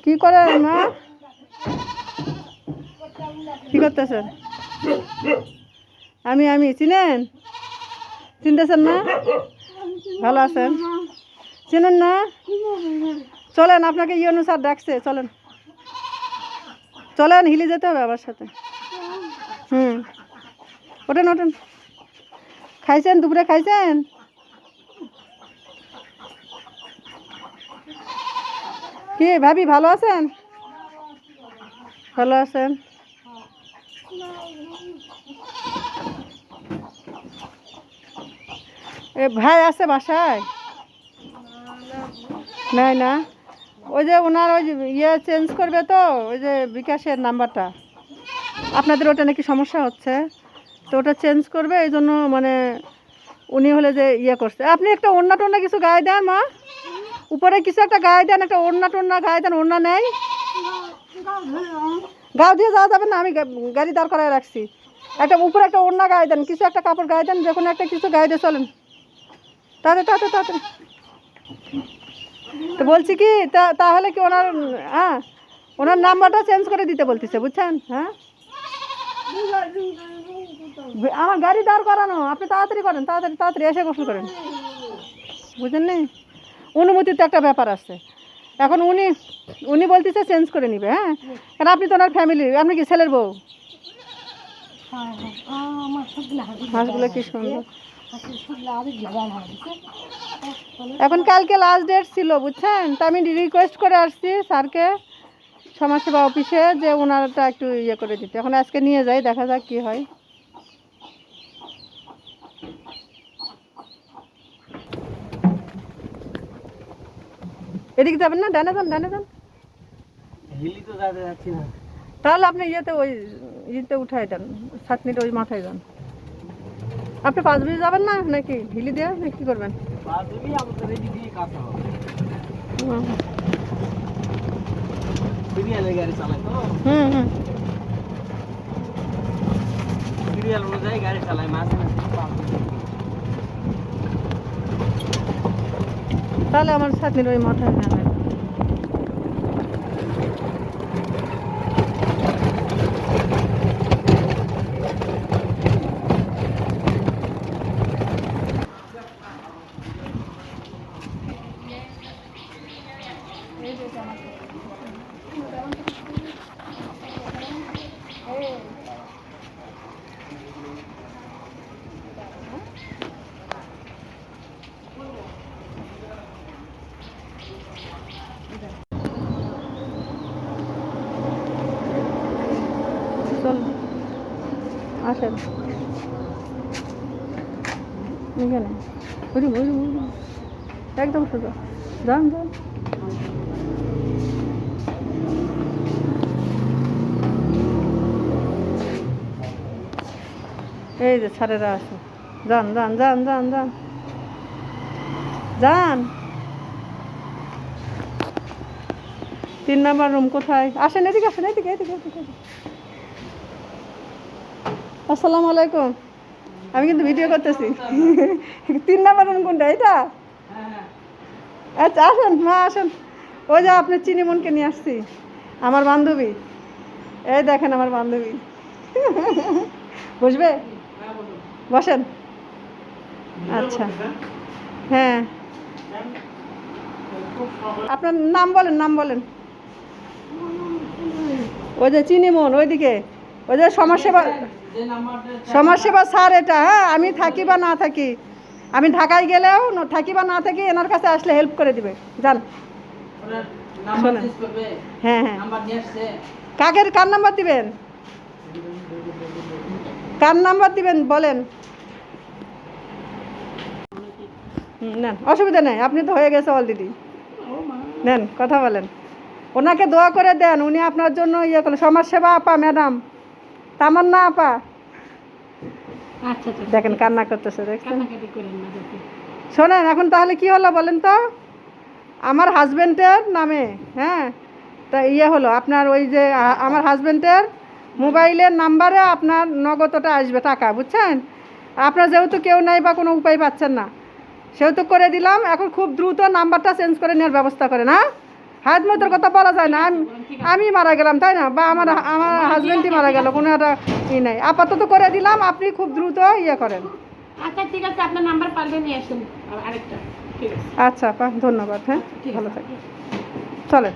কি করে মা? কি করতেছেন? আমি চিনেন? চিনতেছেন না? ভালো আছেন? চিনেন না? চলেন, আপনাকে ইউনু স্যার ডাকছে, চলেন চলেন, হিলি যেতে হবে আমার সাথে। ওঠেন ওঠেন। খাইছেন? দুপুরে খাইছেন? কি ভাবি ভালো আছেন? ভালো আছেন? এ ভাই আছে বাসায়? নাই না? ওই যে ওনার ওই ইয়ে চেঞ্জ করবে তো, ওই যে বিকাশের নাম্বারটা, আপনাদের ওটা নাকি সমস্যা হচ্ছে, তো ওটা চেঞ্জ করবে, এই জন্য মানে উনি হলে যে ইয়ে করছে। আপনি একটা ওড়না টোড়না কিছু গায়ে দেন মা, উপরে কিছু একটা গায়ে দেন, একটা ওড়না টোড়না গায়ে দেন। ওড়না নেই? গাও দিয়ে যাওয়া যাবে না, আমি গাড়ি দাঁড় করায় রাখছি। একটা উপরে একটা ওড়না গায়ে দেন, কিছু একটা কাপড় গায়ে দেন, যে কোনো একটা কিছু গায়ে দিয়ে চলেন। তাড়াতাড়ি তাড়াতাড়ি তাড়াতাড়ি। তো বলছি কি, তাহলে কি ওনার, হ্যাঁ ওনার নাম্বারটা চেঞ্জ করে দিতে বলতেছে, বুঝছেন? হ্যাঁ আমার গাড়ি দাঁড় করানো, আপনি তাড়াতাড়ি করেন, তাড়াতাড়ি তাড়াতাড়ি এসে গোসল করেন, বুঝলেন নি? অনুমতির তো একটা ব্যাপার আছে। এখন উনি উনি বলতেছে চেঞ্জ করে নিবে। হ্যাঁ, কারণ আপনি তো ওনার ফ্যামিলি, আপনি কি ছেলের বউ? হাঁসগুলো কি সুন্দর। এখন কালকে লাস্ট ডেট ছিল, বুঝছেন? তা আমি রিকোয়েস্ট করে আসছি স্যারকে, সমাজসেবা অফিসে, যে ওনারটা একটু ইয়ে করে দিতে। এখন আজকে নিয়ে যাই, দেখা যাক কি হয়। এদিকে যাবেন না? ডানে যান, ডানে যান। তাহলে আপনি ইয়েতে ওই ইয়েতে উঠাই দেন, ছাতনিটা ওই মাথায় যান। আপনি 5 বজে যাবেন না নাকি হিলি দিয়ে, নাকি কী করবেন? তাহলে আমার ছাতনির ওই মাথায়। হ্যাঁ, চল আসেন এখানে, একদম সোজা যান যান। এই যে স্যারেরা আছে, যান যান যান যান যান যান। 3 নম্বর রুম কোথায়? আসেন এদিকে, আসেন এদিকে এদিকে এদিকে। আসসালামু আলাইকুম, আমি কিন্তু ভিডিও করতেছি। 3 নম্বর রুম কোনটা? এটা? আচ্ছা আসেন মা, আসেন। ওই যে আপনার চিনিমনকে নিয়ে আসছি, আমার বান্ধবী। এই দেখেন আমার বান্ধবী। বসবে? বসেন। আচ্ছা হ্যাঁ, আপনার নাম বলেন, নাম বলেন। ওই যে চিনিমন ওইদিকে, ওই যে সমাজসেবা সমাজসেবা স্যার এটা। হ্যাঁ, আমি থাকি বা না থাকি, আমি ঢাকায় গেলেও থাকি বা না থাকি, এনার কাছে আসলে হেল্প করে দিবে। যান। হ্যাঁ হ্যাঁ, কার নাম্বার দিবেন? কার নাম্বার দিবেন বলেন? নেন, অসুবিধা নেই, আপনি তো হয়ে গেছে অলরেডি। নেন, কথা বলেন, ওনাকে দোয়া করে দেন, উনি আপনার জন্য ইয়ে করেন। সমাজসেবা আপা, ম্যাডাম তামান্না আপা। আচ্ছা দেখেন কান্না করতেছে, দেখছেন? শোনেন, এখন তাহলে কি হলো বলেন তো? আমার হাজব্যান্ডের নামে, হ্যাঁ, তা ইয়ে হলো আপনার ওই যে আমার হাজব্যান্ডের মোবাইলের নাম্বারে আপনার নগদটা আসবে টাকা, বুঝছেন? আপনার যেহেতু কেউ নাই বা কোনো উপায় পাচ্ছেন না, সেহেতু করে দিলাম, এখন খুব দ্রুত নাম্বারটা চেঞ্জ করে নেওয়ার ব্যবস্থা করেন। হ্যাঁ, হায়াত মতের কথা বলা যায় না, আমি মারা গেলাম তাই না, বা আমার আমার হাজব্যান্ডই মারা গেল, কোনো একটা ই নেই, আপাতত করে দিলাম, আপনি খুব দ্রুত ইয়ে করেন। আচ্ছা ঠিক আছে, আপনার নাম্বার পারলে নিয়ে আসুন আরেকটা। ঠিক আছে, আচ্ছা আপা, ধন্যবাদ। হ্যাঁ, ভালো থাকবেন, চলেন।